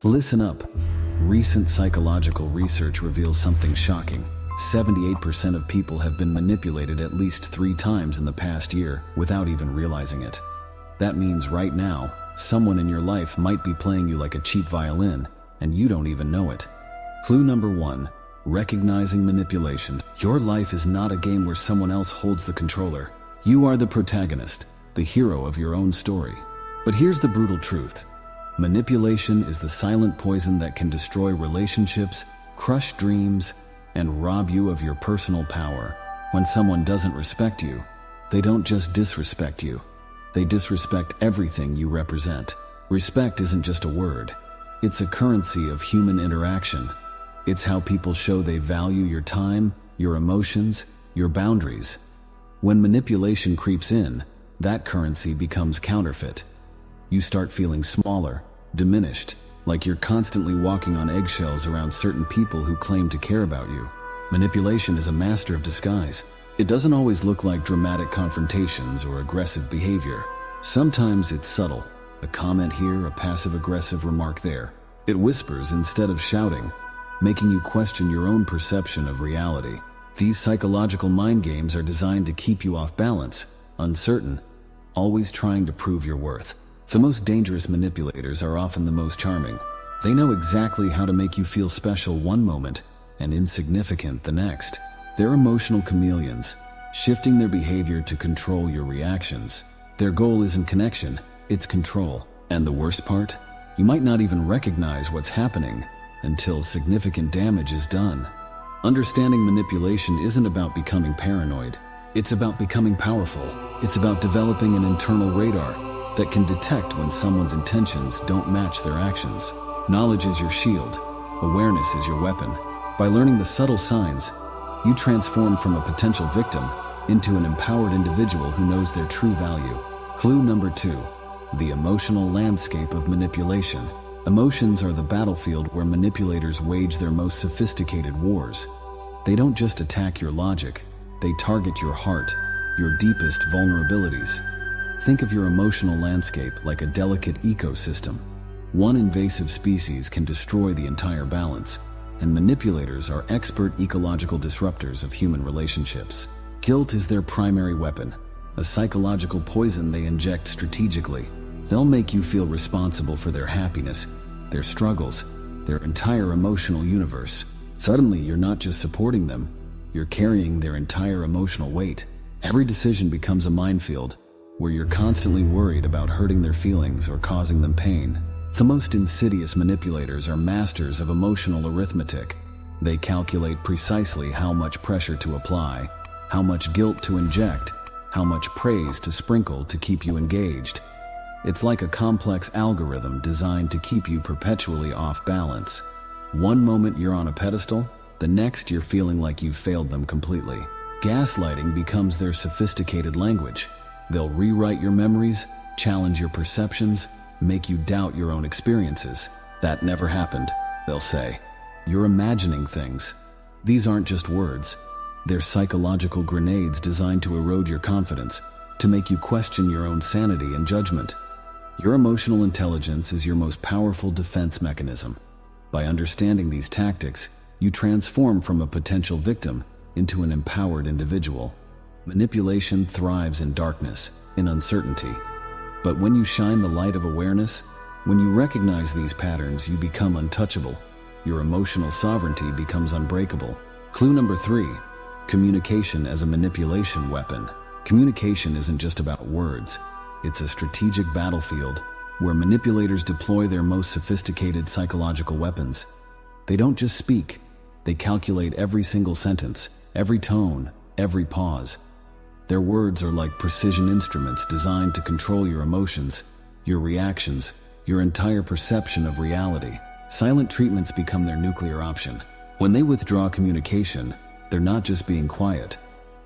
Listen up. Recent psychological research reveals something shocking. 78% of people have been manipulated at least 3 times in the past year without even realizing it. That means right now, someone in your life might be playing you like a cheap violin, and you don't even know it. Clue number 1. Recognizing manipulation. Your life is not a game where someone else holds the controller. You are the protagonist, the hero of your own story. But here's the brutal truth. Manipulation is the silent poison that can destroy relationships, crush dreams, and rob you of your personal power. When someone doesn't respect you, they don't just disrespect you. They disrespect everything you represent. Respect isn't just a word. It's a currency of human interaction. It's how people show they value your time, your emotions, your boundaries. When manipulation creeps in, that currency becomes counterfeit. You start feeling smaller, diminished, like you're constantly walking on eggshells around certain people who claim to care about you. Manipulation is a master of disguise. It doesn't always look like dramatic confrontations or aggressive behavior. Sometimes it's subtle. A comment here, a passive-aggressive remark there. It whispers instead of shouting, making you question your own perception of reality. These psychological mind games are designed to keep you off balance, uncertain, always trying to prove your worth. The most dangerous manipulators are often the most charming. They know exactly how to make you feel special one moment and insignificant the next. They're emotional chameleons, shifting their behavior to control your reactions. Their goal isn't connection, it's control. And the worst part? You might not even recognize what's happening until significant damage is done. Understanding manipulation isn't about becoming paranoid. It's about becoming powerful. It's about developing an internal radar that can detect when someone's intentions don't match their actions. Knowledge is your shield. Awareness is your weapon. By learning the subtle signs, you transform from a potential victim into an empowered individual who knows their true value. Clue number 2. The emotional landscape of manipulation. Emotions are the battlefield where manipulators wage their most sophisticated wars. They don't just attack your logic, they target your heart, your deepest vulnerabilities. Think of your emotional landscape like a delicate ecosystem. One invasive species can destroy the entire balance, and manipulators are expert ecological disruptors of human relationships. Guilt is their primary weapon, a psychological poison they inject strategically. They'll make you feel responsible for their happiness, their struggles, their entire emotional universe. Suddenly, you're not just supporting them, you're carrying their entire emotional weight. Every decision becomes a minefield, where you're constantly worried about hurting their feelings or causing them pain. The most insidious manipulators are masters of emotional arithmetic. They calculate precisely how much pressure to apply, how much guilt to inject, how much praise to sprinkle to keep you engaged. It's like a complex algorithm designed to keep you perpetually off balance. One moment you're on a pedestal, the next you're feeling like you've failed them completely. Gaslighting becomes their sophisticated language. They'll rewrite your memories, challenge your perceptions, make you doubt your own experiences. That never happened, they'll say. You're imagining things. These aren't just words. They're psychological grenades designed to erode your confidence, to make you question your own sanity and judgment. Your emotional intelligence is your most powerful defense mechanism. By understanding these tactics, you transform from a potential victim into an empowered individual. Manipulation thrives in darkness, in uncertainty. But when you shine the light of awareness, when you recognize these patterns, you become untouchable. Your emotional sovereignty becomes unbreakable. Clue number 3. Communication as a manipulation weapon. Communication isn't just about words. It's a strategic battlefield where manipulators deploy their most sophisticated psychological weapons. They don't just speak. They calculate every single sentence, every tone, every pause. Their words are like precision instruments designed to control your emotions, your reactions, your entire perception of reality. Silent treatments become their nuclear option. When they withdraw communication, they're not just being quiet.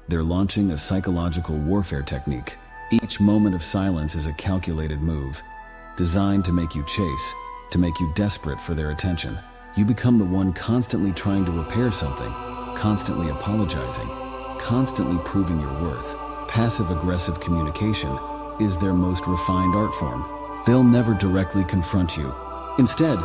They're launching a psychological warfare technique. Each moment of silence is a calculated move, designed to make you chase, to make you desperate for their attention. You become the one constantly trying to repair something, constantly apologizing, constantly proving your worth. Passive-aggressive communication is their most refined art form. They'll never directly confront you. Instead,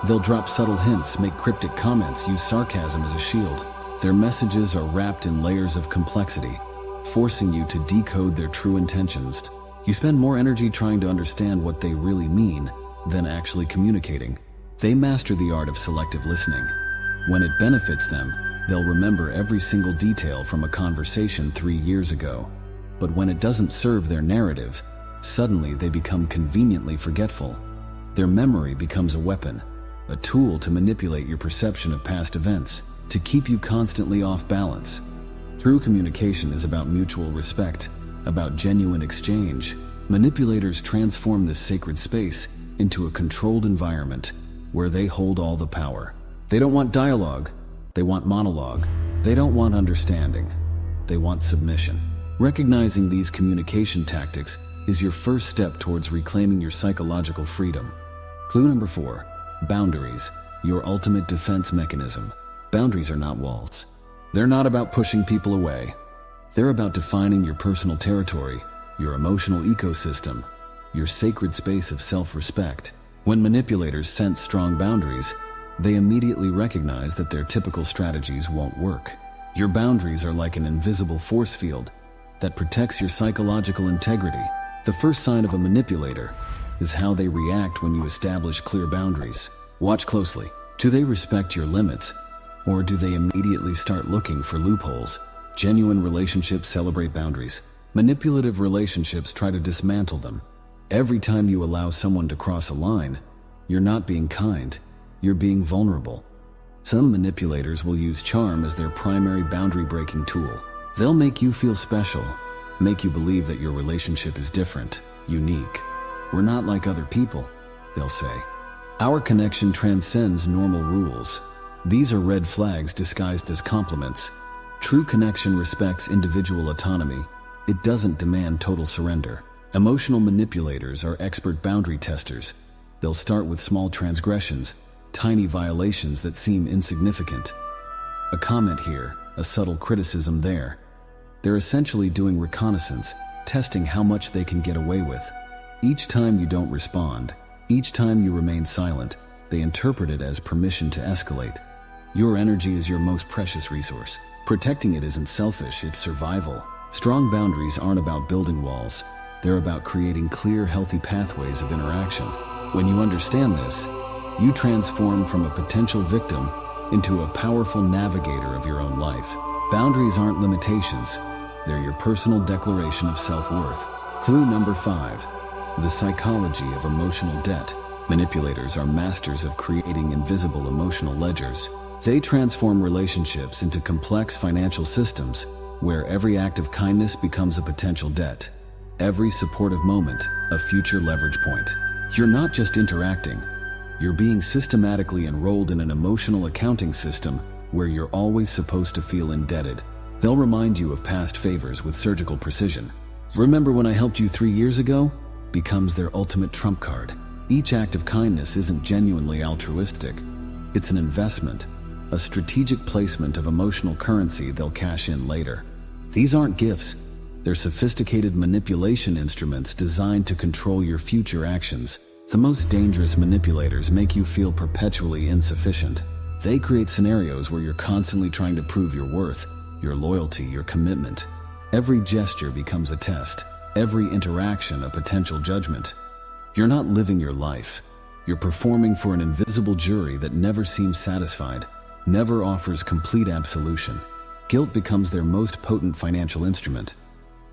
They'll drop subtle hints, make cryptic comments, use sarcasm as a shield. Their messages are wrapped in layers of complexity, forcing you to decode their true intentions. You spend more energy trying to understand what they really mean than actually communicating. They master the art of selective listening. When it benefits them, they'll remember every single detail from a conversation 3 years ago. But when it doesn't serve their narrative, suddenly they become conveniently forgetful. Their memory becomes a weapon, a tool to manipulate your perception of past events, to keep you constantly off balance. True communication is about mutual respect, about genuine exchange. Manipulators transform this sacred space into a controlled environment where they hold all the power. They don't want dialogue, they want monologue. They don't want understanding, they want submission. Recognizing these communication tactics is your first step towards reclaiming your psychological freedom. Clue number 4, boundaries, your ultimate defense mechanism. Boundaries are not walls. They're not about pushing people away. They're about defining your personal territory, your emotional ecosystem, your sacred space of self-respect. When manipulators sense strong boundaries, they immediately recognize that their typical strategies won't work. Your boundaries are like an invisible force field that protects your psychological integrity. The first sign of a manipulator is how they react when you establish clear boundaries. Watch closely. Do they respect your limits, or do they immediately start looking for loopholes? Genuine relationships celebrate boundaries. Manipulative relationships try to dismantle them. Every time you allow someone to cross a line, you're not being kind, you're being vulnerable. Some manipulators will use charm as their primary boundary-breaking tool. They'll make you feel special, make you believe that your relationship is different, unique. We're not like other people, they'll say. Our connection transcends normal rules. These are red flags disguised as compliments. True connection respects individual autonomy. It doesn't demand total surrender. Emotional manipulators are expert boundary testers. They'll start with small transgressions, tiny violations that seem insignificant. A comment here, a subtle criticism there. They're essentially doing reconnaissance, testing how much they can get away with. Each time you don't respond, each time you remain silent, they interpret it as permission to escalate. Your energy is your most precious resource. Protecting it isn't selfish, it's survival. Strong boundaries aren't about building walls. They're about creating clear, healthy pathways of interaction. When you understand this, you transform from a potential victim into a powerful navigator of your own life. Boundaries aren't limitations. They're your personal declaration of self-worth. Clue number 5, the psychology of emotional debt. Manipulators are masters of creating invisible emotional ledgers. They transform relationships into complex financial systems where every act of kindness becomes a potential debt. Every supportive moment, a future leverage point. You're not just interacting, you're being systematically enrolled in an emotional accounting system where you're always supposed to feel indebted. They'll remind you of past favors with surgical precision. Remember when I helped you 3 years ago? Becomes their ultimate trump card. Each act of kindness isn't genuinely altruistic. It's an investment, a strategic placement of emotional currency they'll cash in later. These aren't gifts. They're sophisticated manipulation instruments designed to control your future actions. The most dangerous manipulators make you feel perpetually insufficient. They create scenarios where you're constantly trying to prove your worth, your loyalty, your commitment. Every gesture becomes a test, every interaction a potential judgment. You're not living your life. You're performing for an invisible jury that never seems satisfied, never offers complete absolution. Guilt becomes their most potent financial instrument.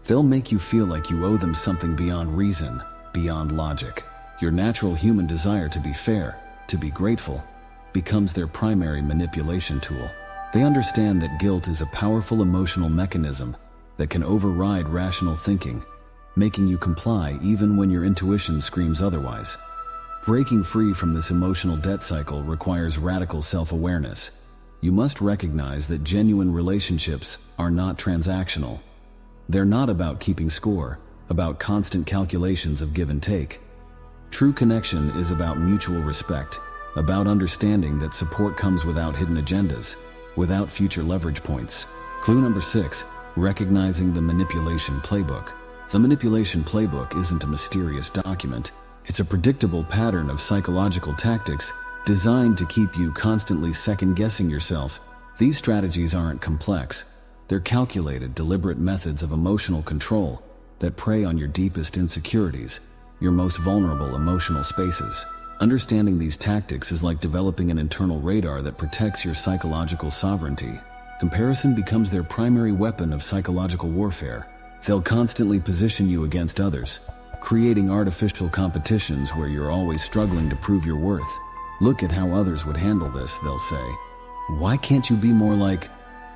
They'll make you feel like you owe them something beyond reason, beyond logic. Your natural human desire to be fair, to be grateful, becomes their primary manipulation tool. They understand that guilt is a powerful emotional mechanism that can override rational thinking, making you comply even when your intuition screams otherwise. Breaking free from this emotional debt cycle requires radical self-awareness. You must recognize that genuine relationships are not transactional. They're not about keeping score, about constant calculations of give and take. True connection is about mutual respect, about understanding that support comes without hidden agendas, without future leverage points. Clue number 6, recognizing the manipulation playbook. The manipulation playbook isn't a mysterious document. It's a predictable pattern of psychological tactics Designed to keep you constantly second-guessing yourself, these strategies aren't complex. They're calculated, deliberate methods of emotional control that prey on your deepest insecurities, your most vulnerable emotional spaces. Understanding these tactics is like developing an internal radar that protects your psychological sovereignty. Comparison becomes their primary weapon of psychological warfare. They'll constantly position you against others, creating artificial competitions where you're always struggling to prove your worth. Look at how others would handle this, they'll say. Why can't you be more like?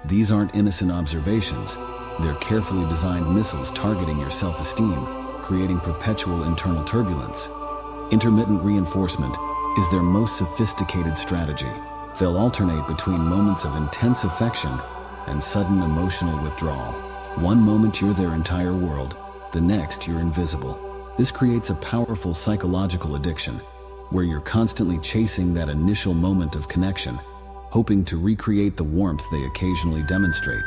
These aren't innocent observations. They're carefully designed missiles targeting your self-esteem, creating perpetual internal turbulence. Intermittent reinforcement is their most sophisticated strategy. They'll alternate between moments of intense affection and sudden emotional withdrawal. One moment you're their entire world, the next you're invisible. This creates a powerful psychological addiction, where you're constantly chasing that initial moment of connection, hoping to recreate the warmth they occasionally demonstrate.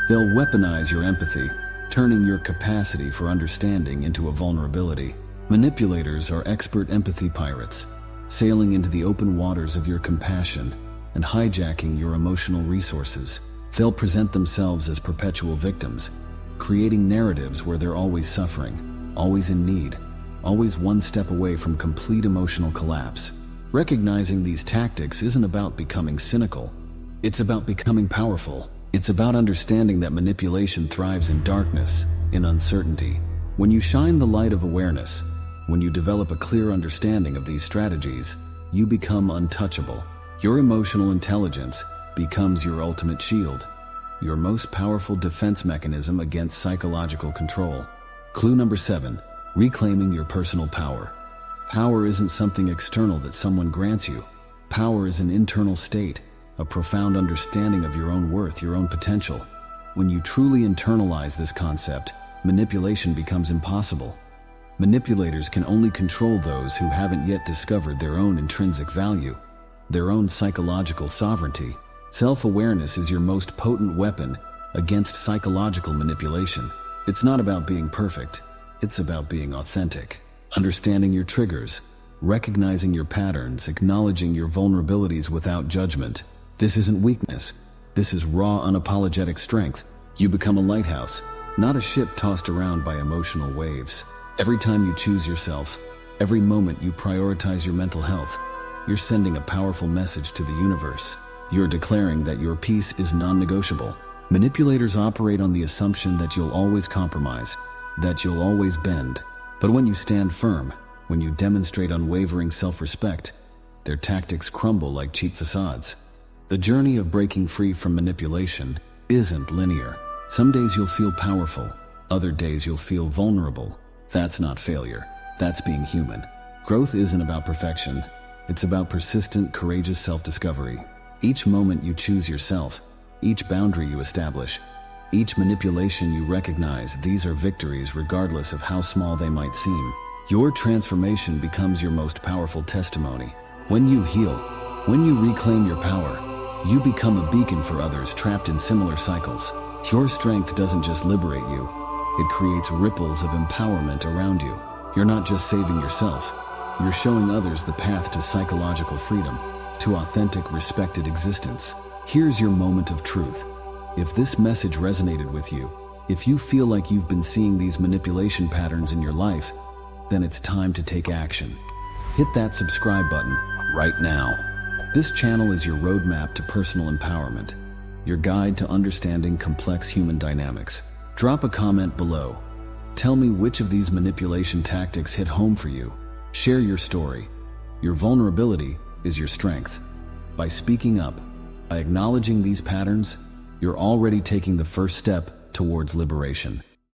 They'll weaponize your empathy, turning your capacity for understanding into a vulnerability. Manipulators are expert empathy pirates, sailing into the open waters of your compassion and hijacking your emotional resources. They'll present themselves as perpetual victims, creating narratives where they're always suffering, always in need, always one step away from complete emotional collapse. Recognizing these tactics isn't about becoming cynical. It's about becoming powerful. It's about understanding that manipulation thrives in darkness, in uncertainty. When you shine the light of awareness, when you develop a clear understanding of these strategies, you become untouchable. Your emotional intelligence becomes your ultimate shield, your most powerful defense mechanism against psychological control. Clue number 7, reclaiming your personal power. Power isn't something external that someone grants you. Power is an internal state, a profound understanding of your own worth, your own potential. When you truly internalize this concept, manipulation becomes impossible. Manipulators can only control those who haven't yet discovered their own intrinsic value, their own psychological sovereignty. Self-awareness is your most potent weapon against psychological manipulation. It's not about being perfect, it's about being authentic. Understanding your triggers, recognizing your patterns, acknowledging your vulnerabilities without judgment. This isn't weakness. This is raw, unapologetic strength. You become a lighthouse, not a ship tossed around by emotional waves. Every time you choose yourself, every moment you prioritize your mental health, you're sending a powerful message to the universe. You're declaring that your peace is non-negotiable. Manipulators operate on the assumption that you'll always compromise, that you'll always bend. But when you stand firm, when you demonstrate unwavering self-respect, their tactics crumble like cheap facades. The journey of breaking free from manipulation isn't linear. Some days you'll feel powerful, other days you'll feel vulnerable. That's not failure, that's being human. Growth isn't about perfection, it's about persistent, courageous self-discovery. Each moment you choose yourself, each boundary you establish, each manipulation you recognize, these are victories regardless of how small they might seem. Your transformation becomes your most powerful testimony. When you heal, when you reclaim your power, you become a beacon for others trapped in similar cycles. Your strength doesn't just liberate you, it creates ripples of empowerment around you. You're not just saving yourself, you're showing others the path to psychological freedom, to authentic, respected existence. Here's your moment of truth. If this message resonated with you, if you feel like you've been seeing these manipulation patterns in your life, then it's time to take action. Hit that subscribe button right now. This channel is your roadmap to personal empowerment, your guide to understanding complex human dynamics. Drop a comment below. Tell me which of these manipulation tactics hit home for you. Share your story. Your vulnerability is your strength. By speaking up, by acknowledging these patterns, you're already taking the first step towards liberation.